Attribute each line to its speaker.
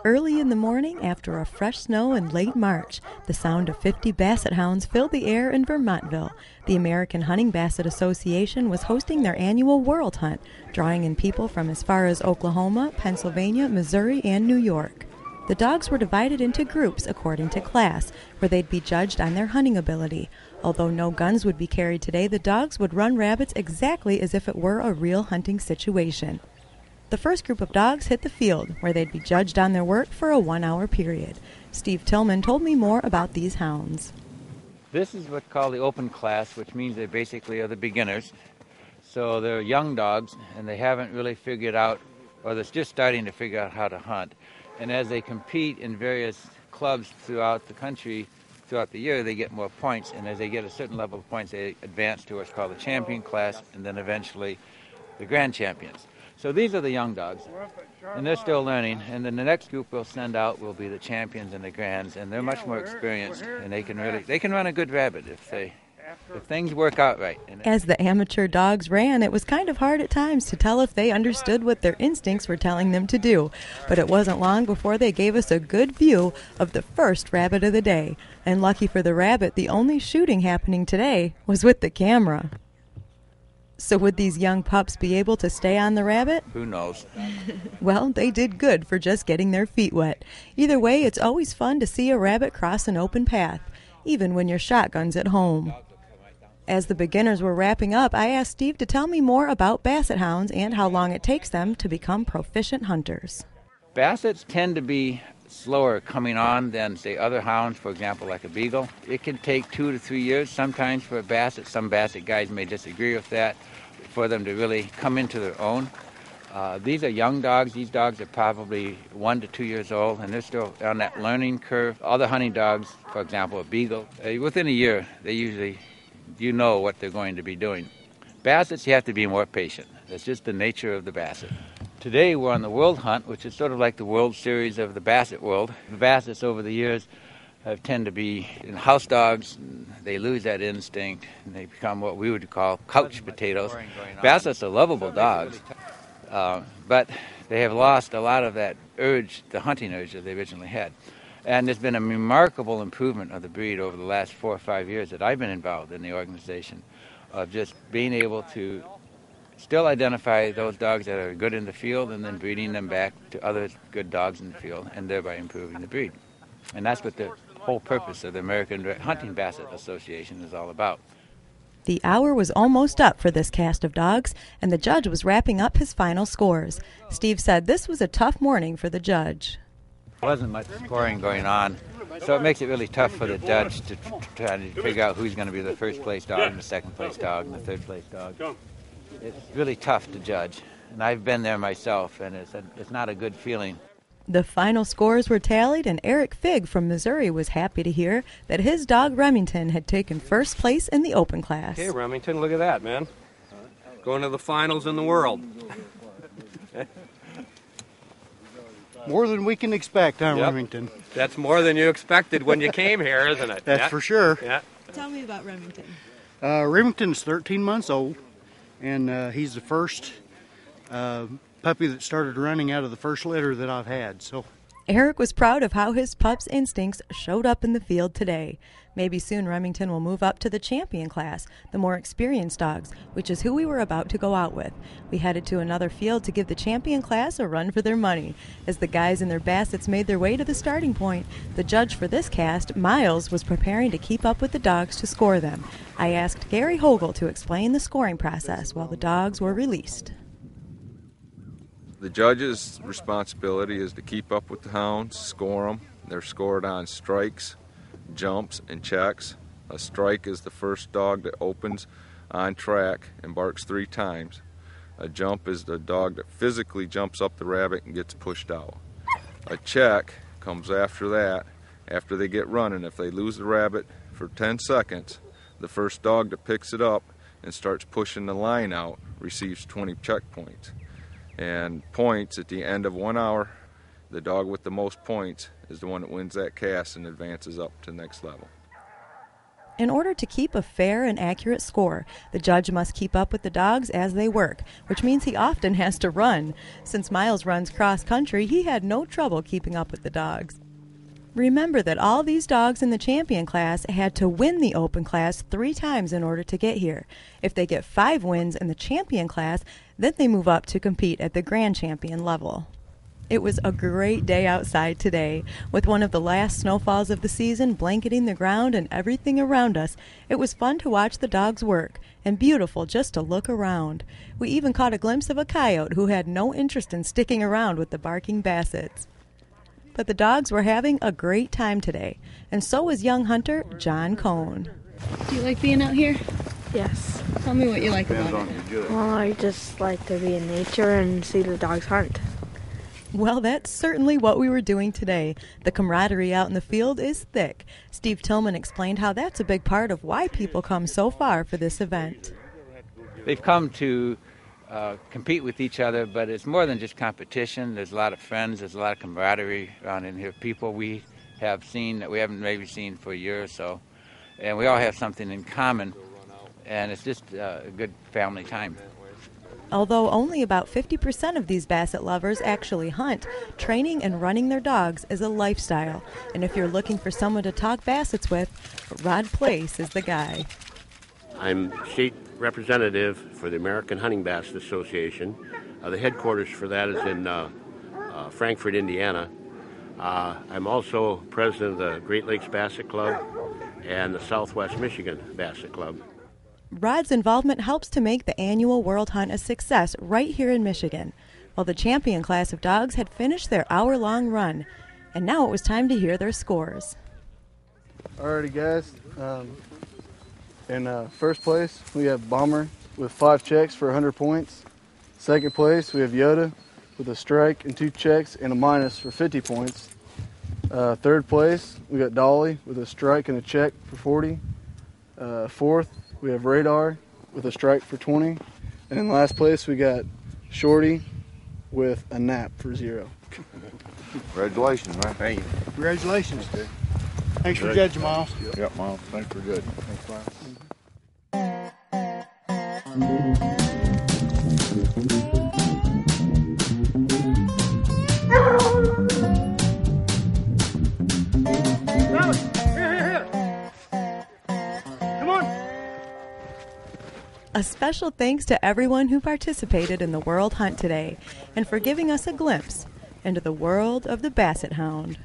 Speaker 1: Early in the morning, after a fresh snow in late March, the sound of 50 basset hounds filled the air in Vermontville. The American Hunting Basset Association was hosting their annual World Hunt, drawing in people from as far as Oklahoma, Pennsylvania, Missouri, and New York. The dogs were divided into groups according to class, where they'd be judged on their hunting ability. Although no guns would be carried today, the dogs would run rabbits exactly as if it were a real hunting situation. The first group of dogs hit the field, where they'd be judged on their work for a 1-hour period. Steve Tillman told me more about these hounds.
Speaker 2: This is what's called the open class, which means they basically are the beginners. So they're young dogs, and they haven't really figured out, or they're just starting to figure out how to hunt. And as they compete in various clubs throughout the country, throughout the year, they get more points. And as they get a certain level of points, they advance to what's called the champion class, and then eventually the grand champions. So these are the young dogs, and they're still learning. And then the next group we'll send out will be the champions and the grands, and they're much more experienced, and they can run a good rabbit if things work out right.
Speaker 1: As the amateur dogs ran, it was kind of hard at times to tell if they understood what their instincts were telling them to do. But it wasn't long before they gave us a good view of the first rabbit of the day. And lucky for the rabbit, the only shooting happening today was with the camera. So would these young pups be able to stay on the rabbit?
Speaker 2: Who knows?
Speaker 1: Well, they did good for just getting their feet wet. Either way, it's always fun to see a rabbit cross an open path, even when your shotgun's at home. As the beginners were wrapping up, I asked Steve to tell me more about basset hounds and how long it takes them to become proficient hunters.
Speaker 2: Bassets tend to be slower coming on than, say, other hounds, for example, like a beagle. It can take 2 to 3 years sometimes for a basset. Some basset guys may disagree with that, for them to really come into their own. These are young dogs. These dogs are probably 1 to 2 years old, and they're still on that learning curve. Other hunting dogs, for example, a beagle, within a year, they usually, know what they're going to be doing. Bassets, you have to be more patient. That's just the nature of the basset. Today we're on the World Hunt, which is sort of like the World Series of the basset world. The bassets over the years tend to be house dogs. They lose that instinct, and they become what we would call couch potatoes. Bassets are lovable dogs, but they have lost a lot of that urge, the hunting urge that they originally had. And there's been a remarkable improvement of the breed over the last 4 or 5 years that I've been involved in the organization, of just being able to still identify those dogs that are good in the field and then breeding them back to other good dogs in the field, and thereby improving the breed. And that's what the whole purpose of the American Hunting Basset Association is all about.
Speaker 1: The hour was almost up for this cast of dogs, and the judge was wrapping up his final scores. Steve said this was a tough morning for the judge.
Speaker 2: There wasn't much scoring going on, so it makes it really tough for the judge to try to figure out who's going to be the first place dog and the second place dog and the third place dog. It's really tough to judge, and I've been there myself, and it's not a good feeling.
Speaker 1: The final scores were tallied, and Eric Figg from Missouri was happy to hear that his dog Remington had taken first place in the open class.
Speaker 3: Hey, Remington, look at that, man. Going to the finals in the world.
Speaker 4: More than we can expect, huh,
Speaker 3: Yep.
Speaker 4: Remington?
Speaker 3: That's more than you expected when you came here, isn't it?
Speaker 4: That's for sure.
Speaker 3: Yeah.
Speaker 1: Tell me about Remington.
Speaker 4: Remington's 13 months old, and he's the first puppy that started running out of the first litter that I've had. So
Speaker 1: Eric was proud of how his pup's instincts showed up in the field today. Maybe soon Remington will move up to the champion class, the more experienced dogs, which is who we were about to go out with. We headed to another field to give the champion class a run for their money. As the guys in their bassets made their way to the starting point, the judge for this cast, Miles, was preparing to keep up with the dogs to score them. I asked Gary Hogle to explain the scoring process while the dogs were released.
Speaker 5: The judge's responsibility is to keep up with the hounds, score them. They're scored on strikes, jumps, and checks. A strike is the first dog that opens on track and barks 3 times. A jump is the dog that physically jumps up the rabbit and gets pushed out. A check comes after that, after they get running. If they lose the rabbit for 10 seconds, the first dog that picks it up and starts pushing the line out receives 20 check points. And points at the end of 1 hour, the dog with the most points is the one that wins that cast and advances up to the next level.
Speaker 1: In order to keep a fair and accurate score, the judge must keep up with the dogs as they work, which means he often has to run. Since Miles runs cross-country, he had no trouble keeping up with the dogs. Remember that all these dogs in the champion class had to win the open class 3 times in order to get here. If they get 5 wins in the champion class, then they move up to compete at the grand champion level. It was a great day outside today. With one of the last snowfalls of the season blanketing the ground and everything around us, it was fun to watch the dogs work, and beautiful just to look around. We even caught a glimpse of a coyote who had no interest in sticking around with the barking bassets. But the dogs were having a great time today, and so was young hunter John Cohn.
Speaker 6: Do you like being out here?
Speaker 7: Yes.
Speaker 6: Tell me what you like about it.
Speaker 7: Well, I just like to be in nature and see the dogs hunt.
Speaker 1: Well, that's certainly what we were doing today. The camaraderie out in the field is thick. Steve Tillman explained how that's a big part of why people come so far for this event.
Speaker 2: They've come to compete with each other, but it's more than just competition. There's a lot of friends, there's a lot of camaraderie around in here. People we have seen that we haven't maybe seen for a year or so, and we all have something in common, and it's just a good family time.
Speaker 1: Although only about 50% of these basset lovers actually hunt, training and running their dogs is a lifestyle. And if you're looking for someone to talk bassets with, Rod Place is the guy.
Speaker 8: I'm state representative for the American Hunting Basset Association. The headquarters for that is in Frankfort, Indiana. I'm also president of the Great Lakes Basset Club and the Southwest Michigan Basset Club.
Speaker 1: Rod's involvement helps to make the annual World Hunt a success right here in Michigan. Well, the champion class of dogs had finished their hour-long run, and now it was time to hear their scores.
Speaker 9: Alrighty, guys. In first place, we have Bomber with 5 checks for 100 points. Second place, we have Yoda with a strike and 2 checks and a minus for 50 points. Third place, we got Dolly with a strike and a check for 40. Fourth, we have Radar with a strike for 20. And in last place, we got Shorty with a nap for 0.
Speaker 10: Congratulations, man.
Speaker 4: Thank you. Congratulations. Thanks for judging, Miles.
Speaker 10: Yep, Miles. Thanks for good. Thanks, Miles.
Speaker 1: A special thanks to everyone who participated in the World Hunt today and for giving us a glimpse into the world of the Basset Hound.